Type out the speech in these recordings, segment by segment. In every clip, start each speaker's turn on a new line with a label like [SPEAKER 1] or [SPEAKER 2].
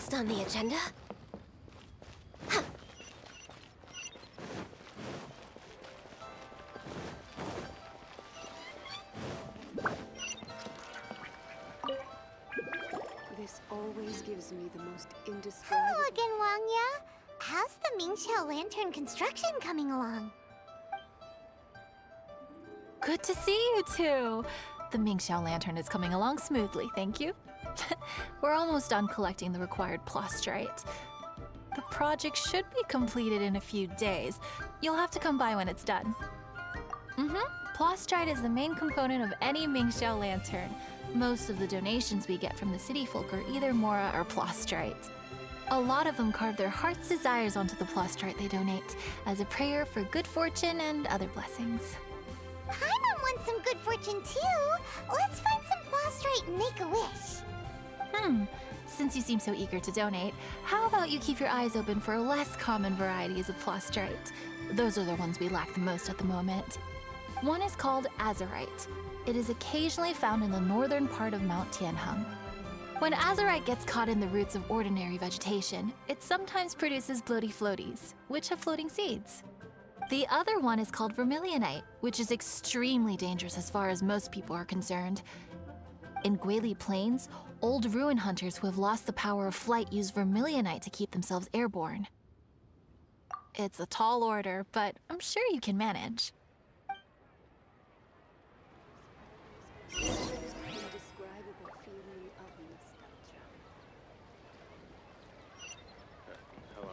[SPEAKER 1] Next on the agenda...
[SPEAKER 2] This always gives me the most indescribable...
[SPEAKER 3] Hello again, Wangya. How's the Mingxiao Lantern construction coming along?
[SPEAKER 4] Good to see you two. The Mingxiao Lantern is coming along smoothly, thank you. We're almost done collecting the required plastrite. The project should be completed in a few days. You'll have to come by when it's done. Plastrite is the main component of any Mingxiao Lantern. Most of the donations we get from the city folk are either Mora or plastrite. A lot of them carve their heart's desires onto the plastrite they donate as a prayer for good fortune and other blessings.
[SPEAKER 3] Paimon wants some good fortune too. Let's find some plastrite and make a wish.
[SPEAKER 4] Since you seem so eager to donate, how about you keep your eyes open for less common varieties of plastrite? Those are the ones we lack the most at the moment. One is called azurite. It is occasionally found in the northern part of Mount Tianheng. When azurite gets caught in the roots of ordinary vegetation, it sometimes produces bloaty floaties, which have floating seeds. The other one is called vermilionite, which is extremely dangerous as far as most people are concerned. In Guili Plains, old ruin hunters who have lost the power of flight use vermilionite to keep themselves airborne. It's a tall order, but I'm sure you can manage.
[SPEAKER 2] Indescribable feeling of nostalgia.
[SPEAKER 5] Hello.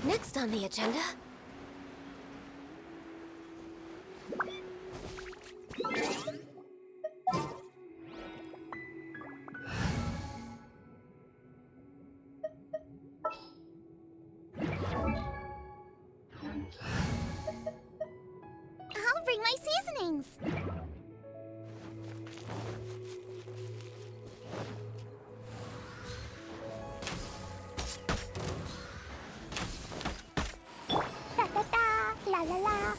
[SPEAKER 1] Next on the agenda...
[SPEAKER 3] I'll bring my seasonings. Da da da, la la la.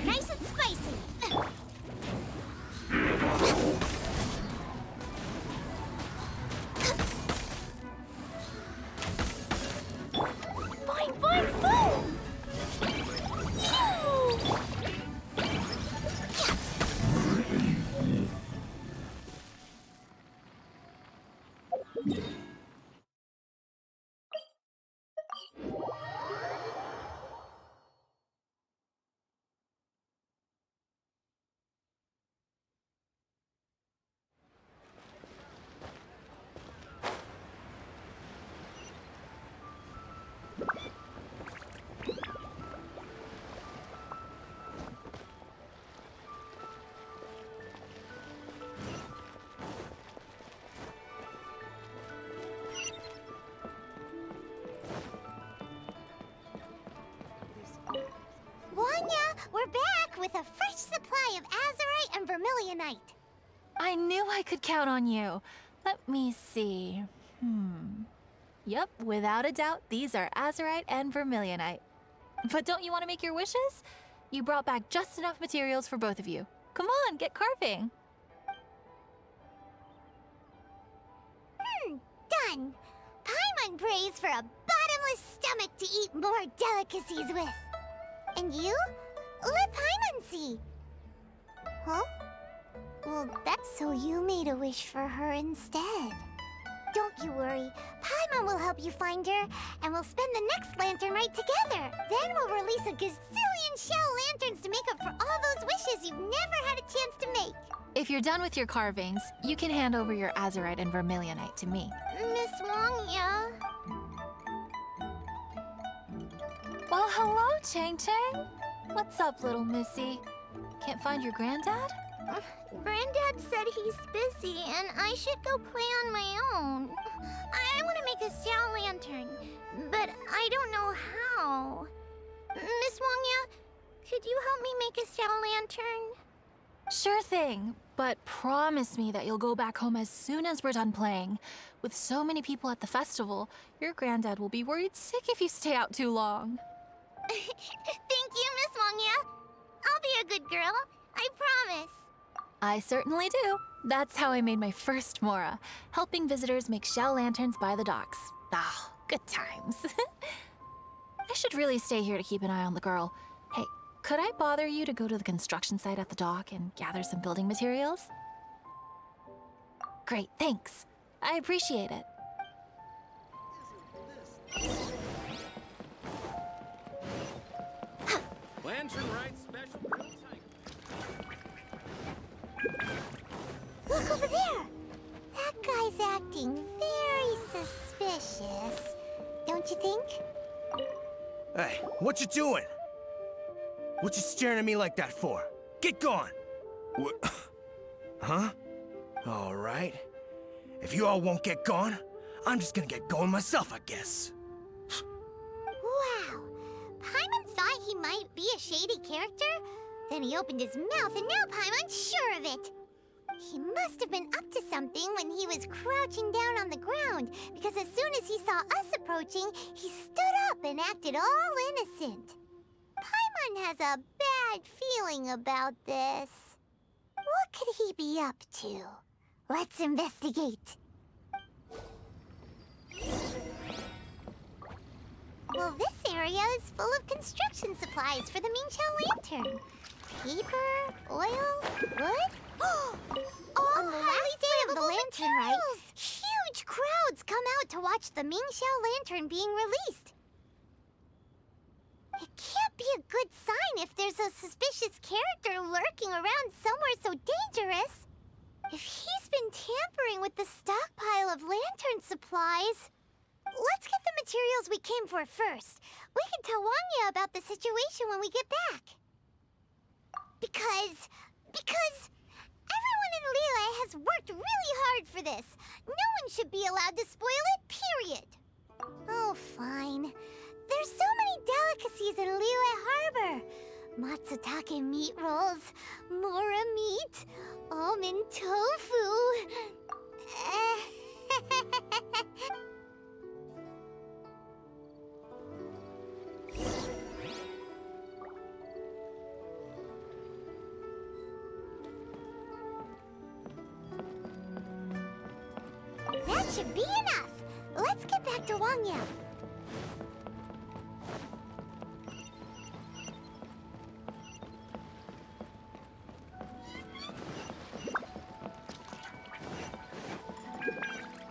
[SPEAKER 3] Nice and spicy. Boing, boing, boom! Wanya, we're back with a fresh supply of azurite and vermilionite.
[SPEAKER 4] I knew I could count on you. Let me see. Yep, without a doubt, these are azurite and vermilionite. But don't you want to make your wishes? You brought back just enough materials for both of you. Come on, get carving.
[SPEAKER 3] Done. Paimon prays for a bottomless stomach to eat more delicacies with. And you? Let Paimon see. Huh? Well, that's so you made a wish for her instead. Don't you worry. Paimon will help you find her, and we'll spend the next lantern rite together. Then we'll release a gazillion shell lanterns to make up for all those wishes you've never had a chance to make.
[SPEAKER 4] If you're done with your carvings, you can hand over your azurite and vermilionite to me.
[SPEAKER 3] Miss Wong, yeah?
[SPEAKER 4] Well, hello, Chang Chang. What's up, little missy? Can't find your granddad?
[SPEAKER 3] Granddad said he's busy and I should go play on my own. I want to make a shell lantern, but I don't know how. Miss Wongya, could you help me make a shell lantern?
[SPEAKER 4] Sure thing, but promise me that you'll go back home as soon as we're done playing. With so many people at the festival, your granddad will be worried sick if you stay out too long.
[SPEAKER 3] Thank you, Miss Wongya. I'll be a good girl. I promise.
[SPEAKER 4] I certainly do. That's how I made my first Mora, helping visitors make shell lanterns by the docks. Ah, good times. I should really stay here to keep an eye on the girl. Hey, could I bother you to go to the construction site at the dock and gather some building materials? Great, thanks. I appreciate it.
[SPEAKER 5] Lantern Rite special grill tank.
[SPEAKER 3] Look over there. That guy's acting very suspicious. Don't you think?
[SPEAKER 6] Hey, what you doing? What you staring at me like that for? Get gone! What? Huh? All right. If you all won't get gone, I'm just gonna get going myself, I guess.
[SPEAKER 3] Wow. Paimon thought he might be a shady character. Then he opened his mouth and now Paimon's sure of it. He must have been up to something when he was crouching down on the ground, because as soon as he saw us approaching, he stood up and acted all innocent. Paimon has a bad feeling about this. What could he be up to? Let's investigate. Well, this area is full of construction supplies for the Mingqiao lantern. Paper, oil, wood. On the last day of the lantern rite, huge crowds come out to watch the Mingqiao lantern being released. It can't be a good sign if there's a suspicious character lurking around somewhere so dangerous. If he's been tampering with the stockpile of lantern supplies... Let's get the materials we came for first. We can tell Wangya about the situation when we get back. Because everyone in Liyue has worked really hard for this. No one should be allowed to spoil it, period. Oh, fine. There's so many delicacies in Liyue Harbor. Matsutake meat rolls, Mora meat, almond tofu. That should be enough. Let's get back to Wangya.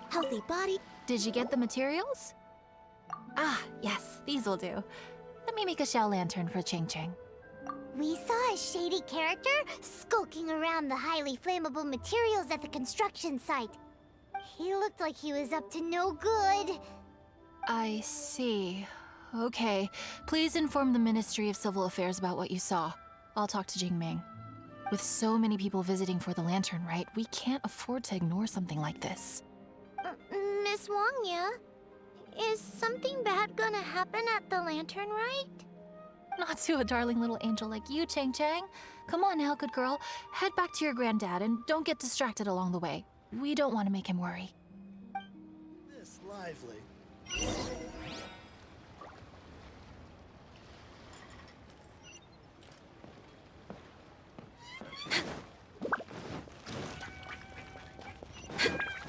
[SPEAKER 1] Healthy body.
[SPEAKER 4] Did you get the materials? Ah, yes, these will do. Let me make a shell lantern for Ching Ching.
[SPEAKER 3] We saw a shady character skulking around the highly flammable materials at the construction site. He looked like he was up to no good.
[SPEAKER 4] I see. Okay, please inform the Ministry of Civil Affairs about what you saw. I'll talk to Jingming. With so many people visiting for the lantern rite, we can't afford to ignore something like this.
[SPEAKER 3] Miss Wangya, is something bad gonna happen at the lantern rite?
[SPEAKER 4] Not to a darling little angel like you, Chang Chang. Come on now, good girl. Head back to your granddad and don't get distracted along the way. We don't want to make him worry.
[SPEAKER 6] This lively.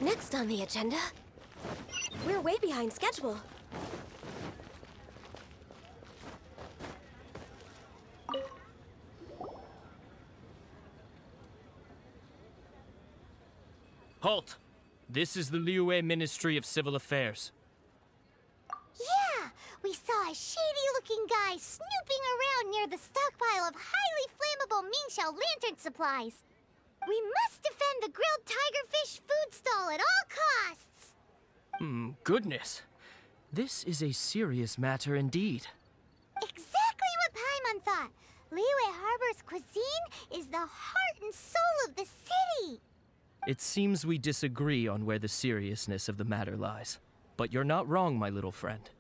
[SPEAKER 1] Next on the agenda, we're way behind schedule.
[SPEAKER 5] Halt! This is the Liyue Ministry of Civil Affairs.
[SPEAKER 3] Yeah, we saw a shady-looking guy snooping around near the stockpile of highly flammable Mingxiao lantern supplies. We must defend the grilled tigerfish food stall at all costs!
[SPEAKER 5] Goodness. This is a serious matter indeed.
[SPEAKER 3] Exactly what Paimon thought. Liyue Harbor's cuisine is the heart and soul of the city.
[SPEAKER 5] It seems we disagree on where the seriousness of the matter lies. But you're not wrong, my little friend.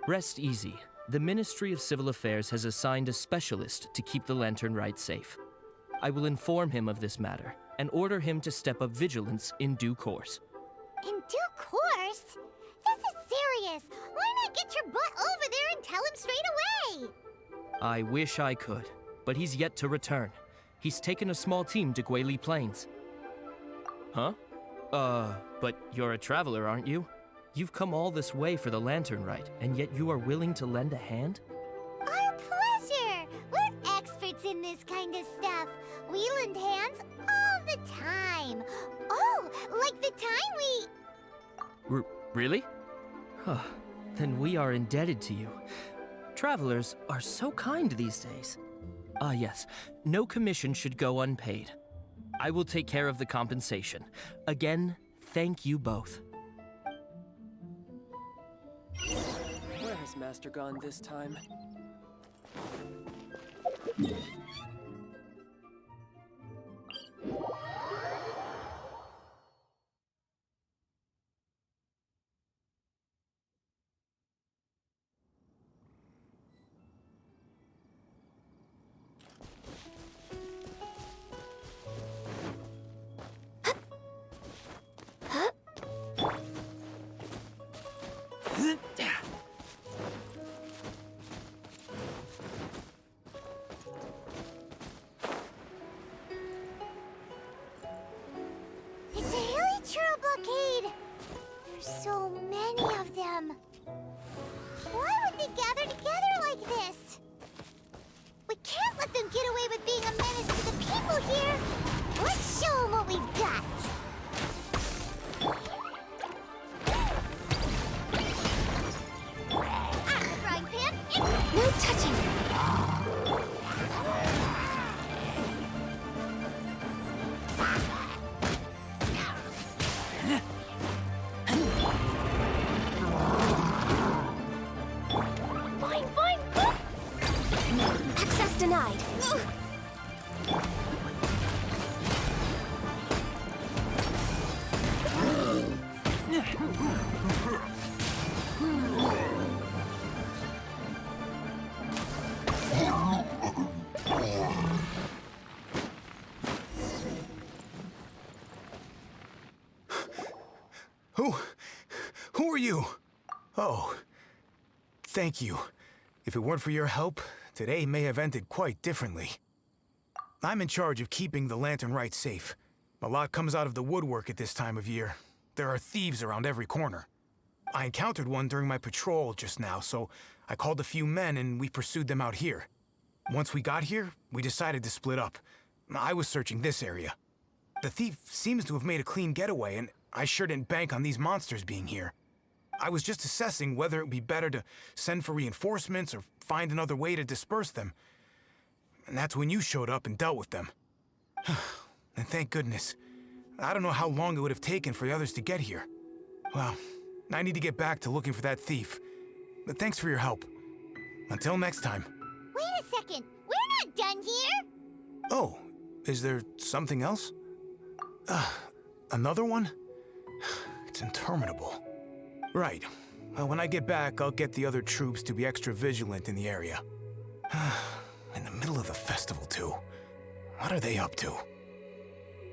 [SPEAKER 5] Rest easy. The Ministry of Civil Affairs has assigned a specialist to keep the Lantern Rite safe. I will inform him of this matter and order him to step up vigilance in due course.
[SPEAKER 3] In due course? This is serious. Why not get your butt over there and tell him straight away?
[SPEAKER 5] I wish I could, but he's yet to return. He's taken a small team to Guili Plains. Huh? But you're a traveler, aren't you? You've come all this way for the Lantern Rite, and yet you are willing to lend a hand?
[SPEAKER 3] Our pleasure! We're experts in this kind of stuff. We lend hands all the time. Oh, like the time we...
[SPEAKER 5] Really? Huh. Then we are indebted to you. Travelers are so kind these days. Ah, yes. No commission should go unpaid. I will take care of the compensation. Again, thank you both.
[SPEAKER 7] Where has Master gone this time?
[SPEAKER 3] It's a hilly trail blockade. There's so many of them. Why would they gather together like this? We can't let them get away with being a menace to the people here. Let's show them what we've got. Out of the frying pan and...
[SPEAKER 1] No touching!
[SPEAKER 3] Fine, fine, fine.
[SPEAKER 1] Access denied.
[SPEAKER 6] Who are you? Oh, thank you. If it weren't for your help, today may have ended quite differently. I'm in charge of keeping the Lantern Rite safe. A lot comes out of the woodwork at this time of year. There are thieves around every corner. I encountered one during my patrol just now, so I called a few men and we pursued them out here. Once we got here, we decided to split up. I was searching this area. The thief seems to have made a clean getaway, and I sure didn't bank on these monsters being here. I was just assessing whether it would be better to send for reinforcements or find another way to disperse them. And that's when you showed up and dealt with them. And thank goodness. I don't know how long it would have taken for the others to get here. Well, I need to get back to looking for that thief. But thanks for your help. Until next time.
[SPEAKER 3] Wait a second. We're not done here.
[SPEAKER 6] Oh, is there something else? Another one? It's interminable. Right. Well, when I get back, I'll get the other troops to be extra vigilant in the area. In the middle of the festival, too. What are they up to?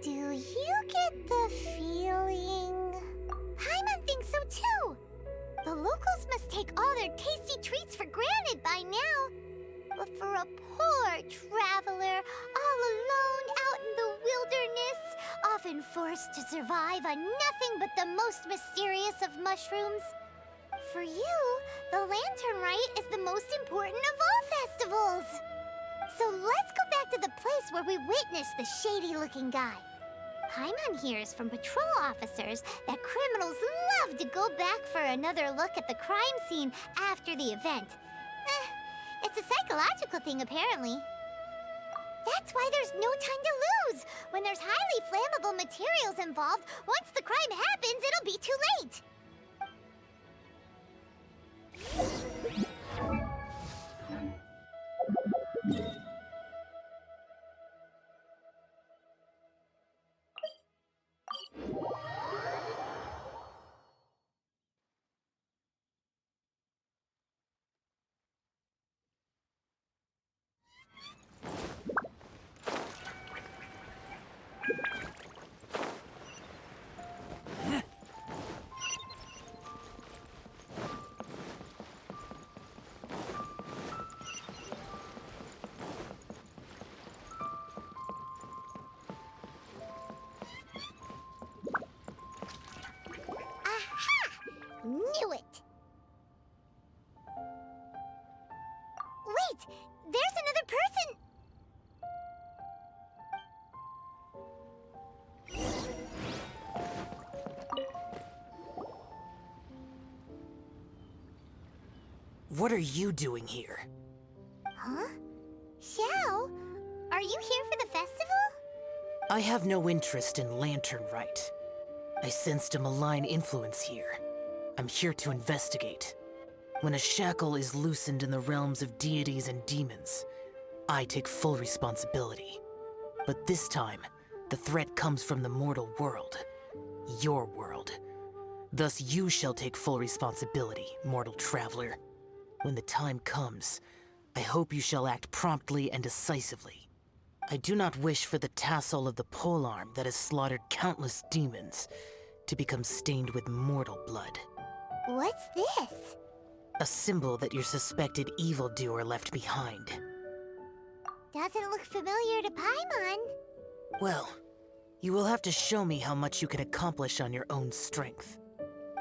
[SPEAKER 3] Do you get the feeling... Paimon thinks so too! The locals must take all their tasty treats for granted by now. But for a poor traveler, all alone out in been forced to survive on nothing but the most mysterious of mushrooms. For you, the Lantern Rite is the most important of all festivals. So let's go back to the place where we witnessed the shady-looking guy. Paimon hears from patrol officers that criminals love to go back for another look at the crime scene after the event. It's a psychological thing, apparently. That's why there's no time to lose. When there's highly flammable materials involved, once the crime happens, it'll be too late. Knew it! Wait! There's another person!
[SPEAKER 8] What are you doing here?
[SPEAKER 3] Huh? Xiao? Are you here for the festival?
[SPEAKER 8] I have no interest in Lantern Rite. I sensed a malign influence here. I'm here to investigate. When a shackle is loosened in the realms of deities and demons, I take full responsibility. But this time, the threat comes from the mortal world. Your world. Thus you shall take full responsibility, mortal traveler. When the time comes, I hope you shall act promptly and decisively. I do not wish for the tassel of the polearm that has slaughtered countless demons to become stained with mortal blood.
[SPEAKER 3] What's this?
[SPEAKER 8] A symbol that your suspected evildoer left behind.
[SPEAKER 3] Doesn't look familiar to Paimon.
[SPEAKER 8] Well, you will have to show me how much you can accomplish on your own strength.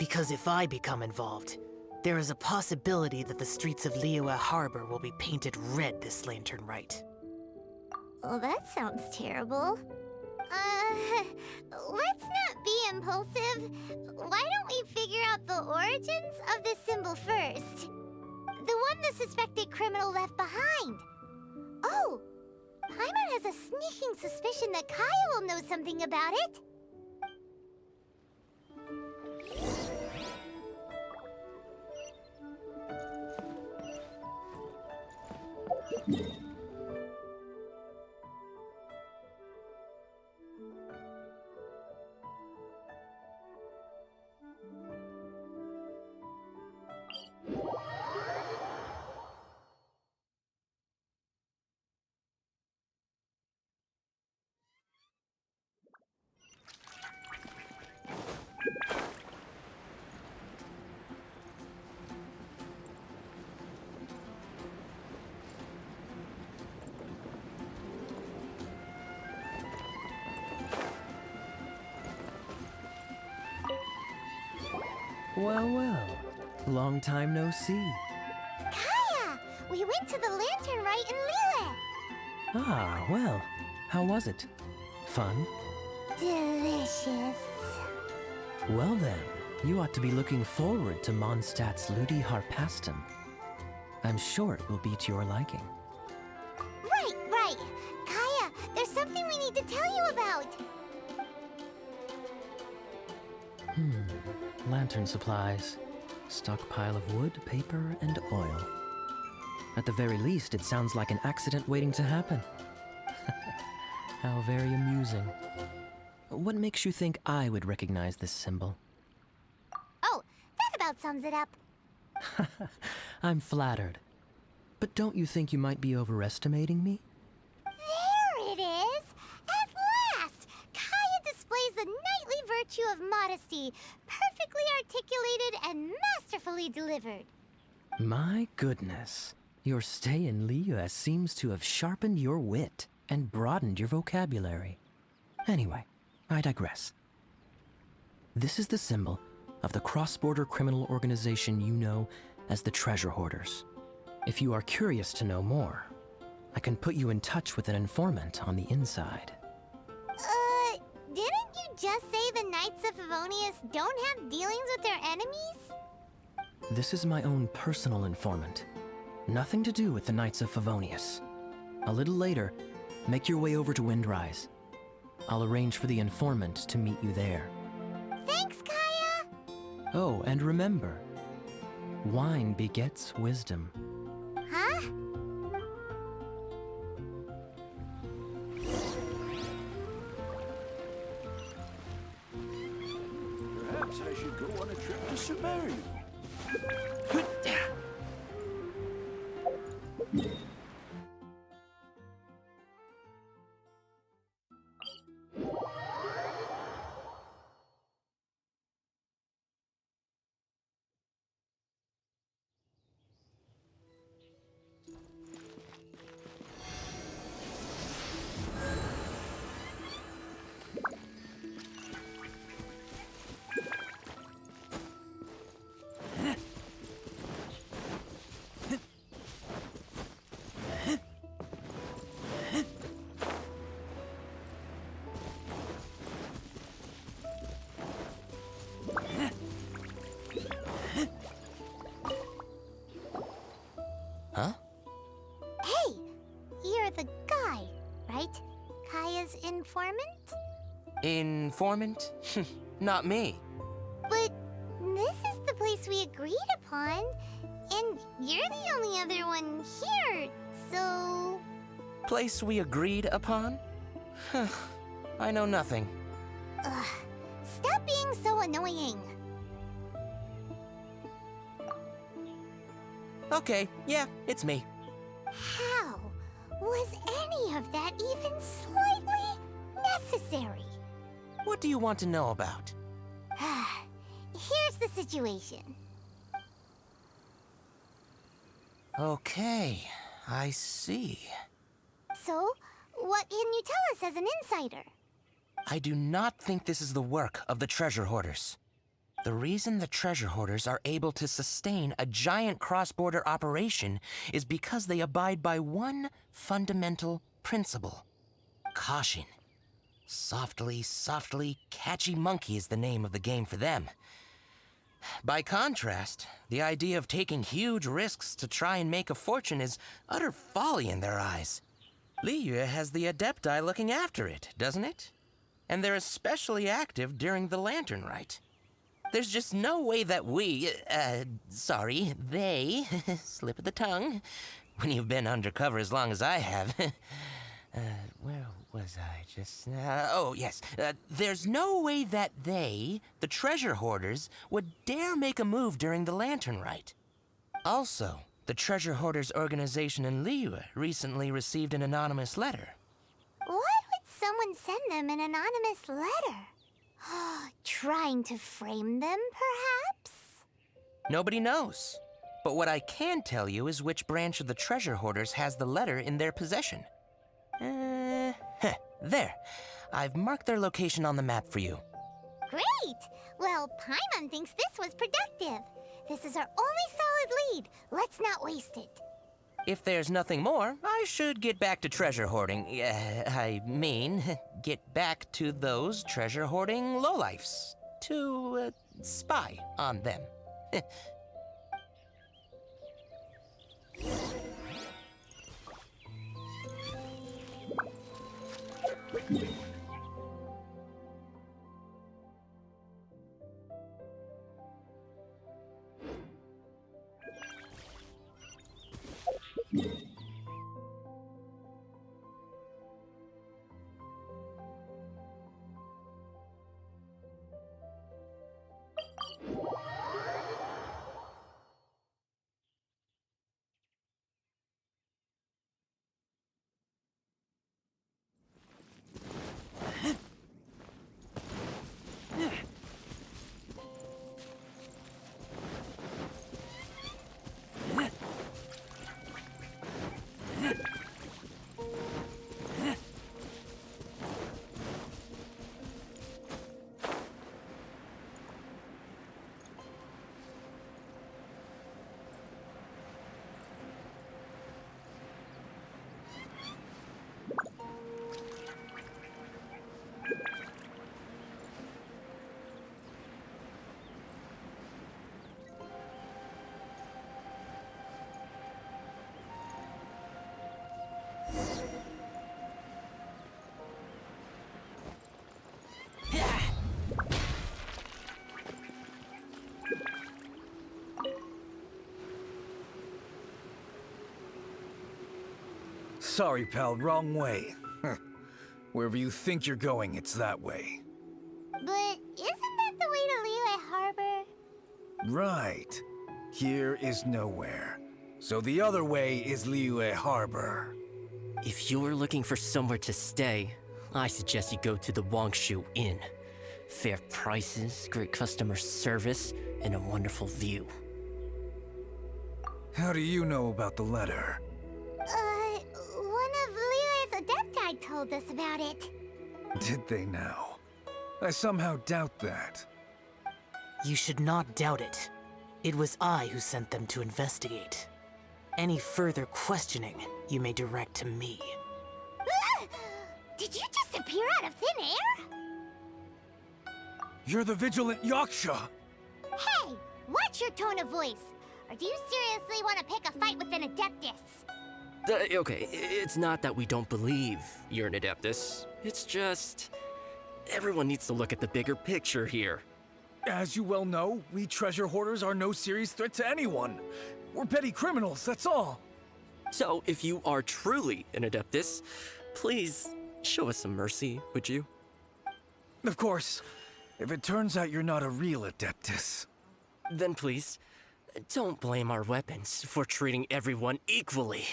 [SPEAKER 8] Because if I become involved, there is a possibility that the streets of Liyue Harbor will be painted red this Lantern Rite.
[SPEAKER 3] Well, that sounds terrible. Let's not be impulsive. Why don't we figure out the origins of this symbol first? The one the suspected criminal left behind. Oh! Paimon has a sneaking suspicion that Kaya will know something about it.
[SPEAKER 9] Well, well. Long time no see.
[SPEAKER 3] Kaya! We went to the Lantern Rite in Liyue.
[SPEAKER 9] Ah, well. How was it? Fun?
[SPEAKER 3] Delicious.
[SPEAKER 9] Well then, you ought to be looking forward to Mondstadt's Ludi Harpastum. I'm sure it will be to your liking.
[SPEAKER 3] Right. Kaya, there's something we need to tell you about.
[SPEAKER 9] Lantern supplies. Stockpile of wood, paper, and oil. At the very least, it sounds like an accident waiting to happen. How very amusing. What makes you think I would recognize this symbol?
[SPEAKER 3] Oh, that about sums it up.
[SPEAKER 9] I'm flattered. But don't you think you might be overestimating me?
[SPEAKER 3] There it is! At last! Kaya displays the knightly virtue of modesty, perfectly articulated and masterfully delivered.
[SPEAKER 9] My goodness. Your stay in Liyue seems to have sharpened your wit and broadened your vocabulary. Anyway, I digress. This is the symbol of the cross-border criminal organization you know as the Treasure Hoarders. If you are curious to know more, I can put you in touch with an informant on the inside.
[SPEAKER 3] Didn't you just say the Knights of Favonius don't have dealings with their enemies?
[SPEAKER 9] This is my own personal informant. Nothing to do with the Knights of Favonius. A little later, make your way over to Windrise. I'll arrange for the informant to meet you there.
[SPEAKER 3] Thanks, Kaya!
[SPEAKER 9] Oh, and remember, wine begets wisdom.
[SPEAKER 3] Huh?
[SPEAKER 10] Perhaps I should go on a trip to Sumeru.
[SPEAKER 6] Huh?
[SPEAKER 3] Hey! You're the guy, right? Kaya's informant?
[SPEAKER 6] Informant? Not me.
[SPEAKER 3] But this is the place we agreed upon, and you're the only other one here, so...
[SPEAKER 6] Place we agreed upon? I know nothing.
[SPEAKER 3] Ugh, stop being so annoying.
[SPEAKER 6] Okay, yeah, it's me.
[SPEAKER 3] How was any of that even slightly necessary?
[SPEAKER 6] What do you want to know about?
[SPEAKER 3] Here's the situation.
[SPEAKER 6] Okay, I see.
[SPEAKER 3] So, what can you tell us as an insider?
[SPEAKER 6] I do not think this is the work of the Treasure Hoarders. The reason the Treasure Hoarders are able to sustain a giant cross-border operation is because they abide by one fundamental principle. Caution. Softly, softly, catchy monkey is the name of the game for them. By contrast, the idea of taking huge risks to try and make a fortune is utter folly in their eyes. Liyue has the Adepti looking after it, doesn't it? And they're especially active during the Lantern Rite. There's just no way that they, slip of the tongue, when you've been undercover as long as I have. Where was I just now? Oh, yes. There's no way that they, the Treasure Hoarders, would dare make a move during the Lantern Rite. Also, the Treasure Hoarders organization in Liyue recently received an anonymous letter.
[SPEAKER 3] Why would someone send them an anonymous letter? Trying to frame them, perhaps?
[SPEAKER 6] Nobody knows. But what I can tell you is which branch of the Treasure Hoarders has the letter in their possession. There. I've marked their location on the map for you.
[SPEAKER 3] Great! Well, Paimon thinks this was productive. This is our only solid lead. Let's not waste it.
[SPEAKER 6] If there's nothing more, I should get back to treasure hoarding. Get back to those treasure hoarding lowlifes. To, spy on them. Sorry, pal, wrong way. Wherever you think you're going, it's that way.
[SPEAKER 3] But isn't that the way to Liyue Harbor?
[SPEAKER 6] Right. Here is nowhere. So the other way is Liyue Harbor.
[SPEAKER 11] If you're looking for somewhere to stay, I suggest you go to the Wangshu Inn. Fair prices, great customer service, and a wonderful view.
[SPEAKER 6] How do you know about the letter?
[SPEAKER 3] One of Liyue's Adepti told us about it.
[SPEAKER 6] Did they now? I somehow doubt that.
[SPEAKER 8] You should not doubt it. It was I who sent them to investigate. Any further questioning, you may direct to me.
[SPEAKER 3] Ah! Did you just appear out of thin air?
[SPEAKER 6] You're the vigilant Yaksha!
[SPEAKER 3] Hey! Watch your tone of voice! Or do you seriously want to pick a fight with an Adeptus?
[SPEAKER 11] Okay, it's not that we don't believe you're an Adeptus. It's just... everyone needs to look at the bigger picture here.
[SPEAKER 6] As you well know, we treasure hoarders are no serious threat to anyone. We're petty criminals, that's all.
[SPEAKER 11] So, if you are truly an Adeptus, please show us some mercy, would you?
[SPEAKER 6] Of course. If it turns out you're not a real Adeptus.
[SPEAKER 11] Then please, don't blame our weapons for treating everyone equally.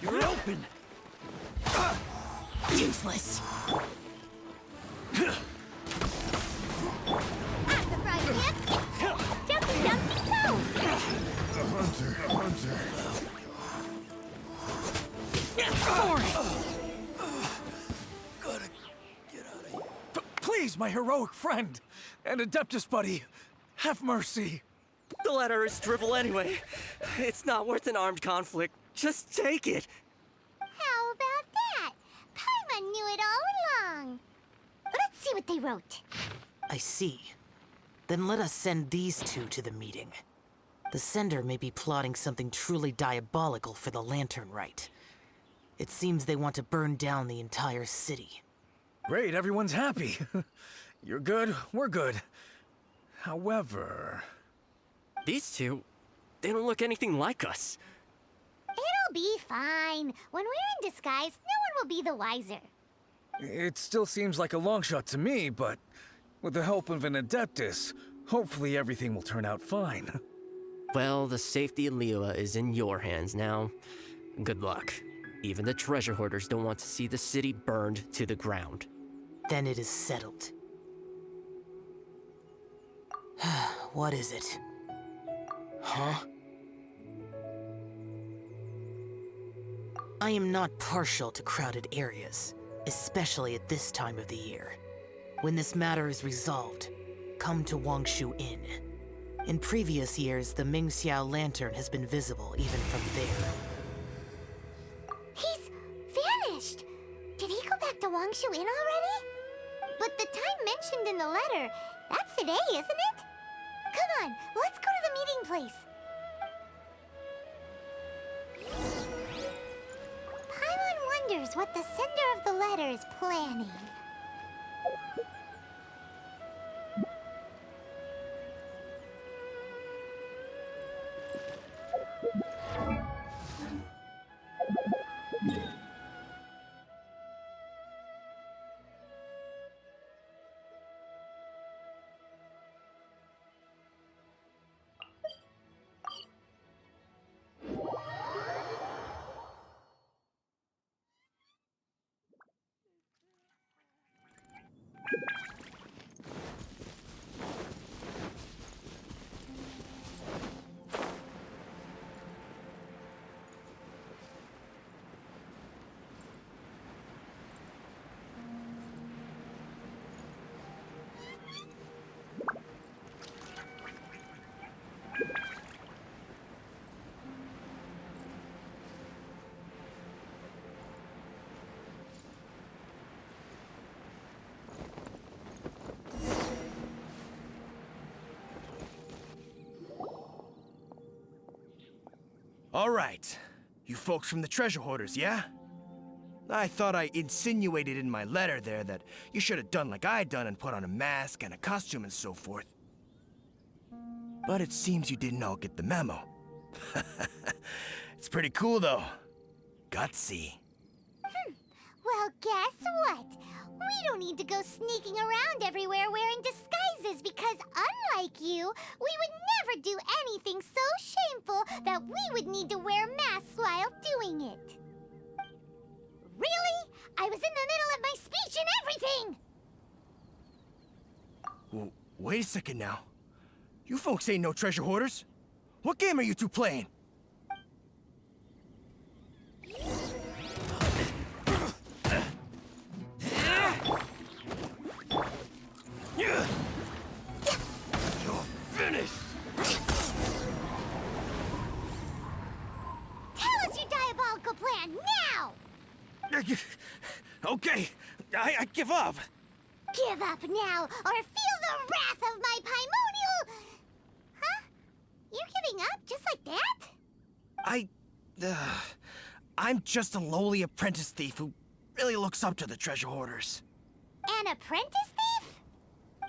[SPEAKER 10] You're open!
[SPEAKER 11] Useless!
[SPEAKER 3] At the front, Pip! Jumpy, jumpy, go!
[SPEAKER 10] Hunter!
[SPEAKER 6] Please, my heroic friend and Adeptus buddy, have mercy.
[SPEAKER 11] The letter is drivel anyway. It's not worth an armed conflict. Just take it.
[SPEAKER 3] How about that? Paimon knew it all along. Let's see what they wrote.
[SPEAKER 8] I see. Then let us send these two to the meeting. The sender may be plotting something truly diabolical for the Lantern Rite. It seems they want to burn down the entire city.
[SPEAKER 6] Great, everyone's happy. You're good, we're good. However...
[SPEAKER 11] These two, they don't look anything like us.
[SPEAKER 3] It'll be fine. When we're in disguise, no one will be the wiser.
[SPEAKER 6] It still seems like a long shot to me, but with the help of an Adeptus, hopefully everything will turn out fine.
[SPEAKER 11] Well, the safety of Liyue is in your hands now. Good luck. Even the treasure hoarders don't want to see the city burned to the ground.
[SPEAKER 8] Then it is settled. What is it? Huh? I am not partial to crowded areas, especially at this time of the year. When this matter is resolved, come to Wangshu Inn. In previous years, the Mingxiao lantern has been visible even from there.
[SPEAKER 3] He's vanished! Did he go back to Wangshu Inn already? But the time mentioned in the letter, that's today, isn't it? Come on, let's go to the meeting place. Paimon wonders what the sender of the letter is planning.
[SPEAKER 6] All right. You folks from the treasure hoarders, yeah? I thought I insinuated in my letter there that you should have done like I done and put on a mask and a costume and so forth. But it seems you didn't all get the memo. It's pretty cool, though. Gutsy.
[SPEAKER 3] Well, guess what? We don't need to go sneaking around everywhere wearing disguises because unlike you, we would never do anything so shameful that we would need to wear masks while doing it. Really? I was in the middle of my speech and everything!
[SPEAKER 6] Well, wait a second now. You folks ain't no treasure hoarders. What game are you two playing? You're finished!
[SPEAKER 3] Tell us your diabolical plan now!
[SPEAKER 6] Okay, I give up.
[SPEAKER 3] Give up now, or feel the wrath of my primordial... Huh? You're giving up just like that?
[SPEAKER 6] I'm just a lowly apprentice thief who really looks up to the treasure hoarders.
[SPEAKER 3] An apprentice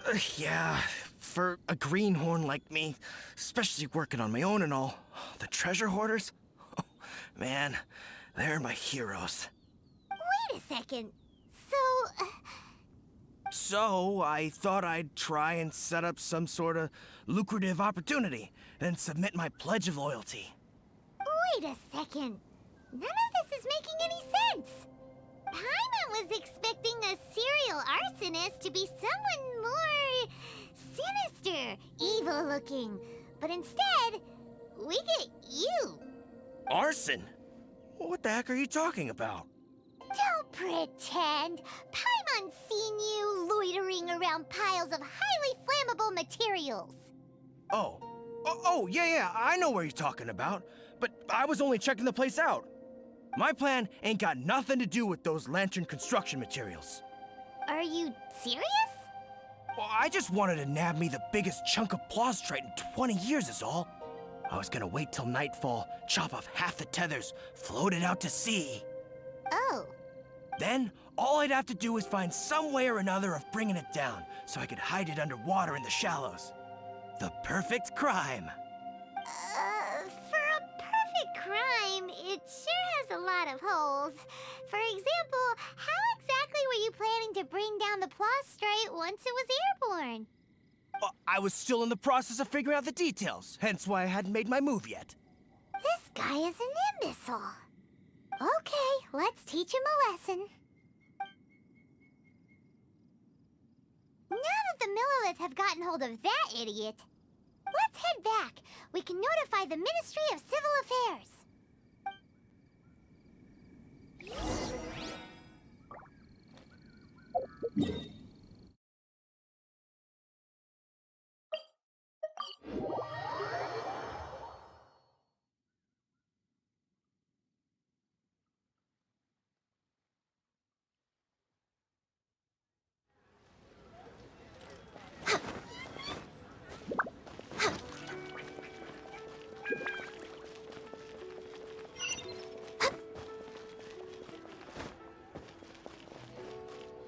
[SPEAKER 3] thief?
[SPEAKER 6] Yeah, for a greenhorn like me, especially working on my own and all, the treasure hoarders? Oh, man, they're my heroes.
[SPEAKER 3] Wait a second.
[SPEAKER 6] So, I thought I'd try and set up some sort of lucrative opportunity, then submit my pledge of loyalty.
[SPEAKER 3] Wait a second. None of this is making any sense. Paimon was expecting a serial arsonist to be someone more sinister, evil-looking. But instead, we get you.
[SPEAKER 6] Arson? What the heck are you talking about?
[SPEAKER 3] Don't pretend. Paimon's seen you loitering around piles of highly flammable materials.
[SPEAKER 6] Oh, yeah, I know what you're talking about. But I was only checking the place out. My plan ain't got nothing to do with those lantern construction materials.
[SPEAKER 3] Are you serious?
[SPEAKER 6] Well, I just wanted to nab me the biggest chunk of plastrite in 20 years is all. I was gonna wait till nightfall, chop off half the tethers, float it out to sea.
[SPEAKER 3] Oh.
[SPEAKER 6] Then, all I'd have to do is find some way or another of bringing it down, so I could hide it underwater in the shallows. The perfect crime.
[SPEAKER 3] For a perfect crime, it sure has a lot of holes. For example, how exactly were you planning to bring down the plastrite once it was airborne?
[SPEAKER 6] I was still in the process of figuring out the details, hence why I hadn't made my move yet.
[SPEAKER 3] This guy is an imbecile. Okay, let's teach him a lesson. Now that the Millilith have gotten hold of that idiot, let's head back. We can notify the Ministry of Civil Affairs.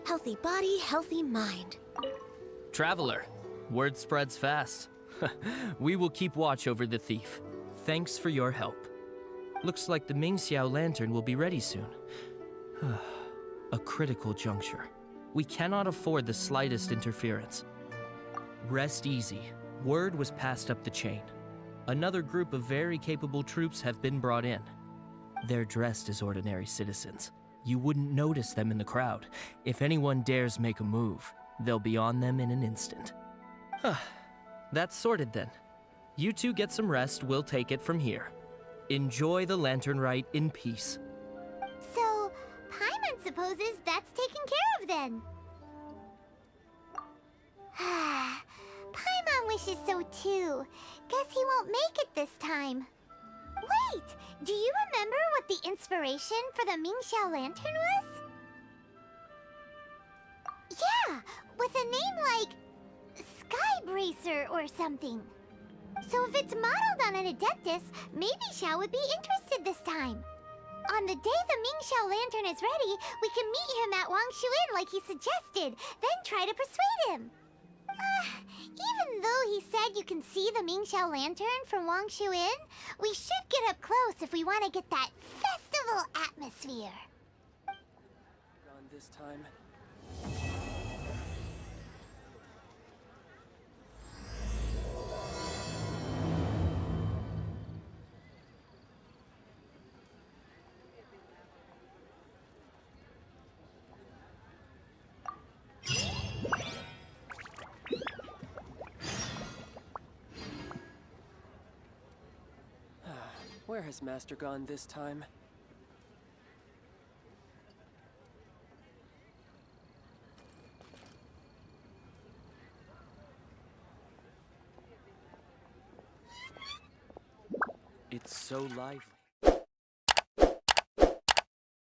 [SPEAKER 1] Healthy body, healthy mind.
[SPEAKER 5] Traveler, word spreads fast. We will keep watch over the thief. Thanks for your help. Looks like the Mingxiao lantern will be ready soon. A critical juncture. We cannot afford the slightest interference. Rest easy. Word was passed up the chain. Another group of very capable troops have been brought in. They're dressed as ordinary citizens. You wouldn't notice them in the crowd. If anyone dares make a move, they'll be on them in an instant. That's sorted then. You two get some rest, we'll take it from here. Enjoy the lantern rite in peace.
[SPEAKER 3] So, Paimon supposes that's taken care of then. Paimon wishes so too. Guess he won't make it this time. Wait, do you remember what the inspiration for the Mingxiao lantern was? Yeah, with a name like Sky Bracer or something. So if it's modeled on an Adeptus, maybe Xiao would be interested this time. On the day the Mingxiao lantern is ready, we can meet him at Wangshu Inn like he suggested, then try to persuade him. Even though he said you can see the Mingxiao lantern from Wangshu Inn, we should get up close if we want to get that festival atmosphere.
[SPEAKER 7] Gone this time. Where has Master gone this time? It's so lively.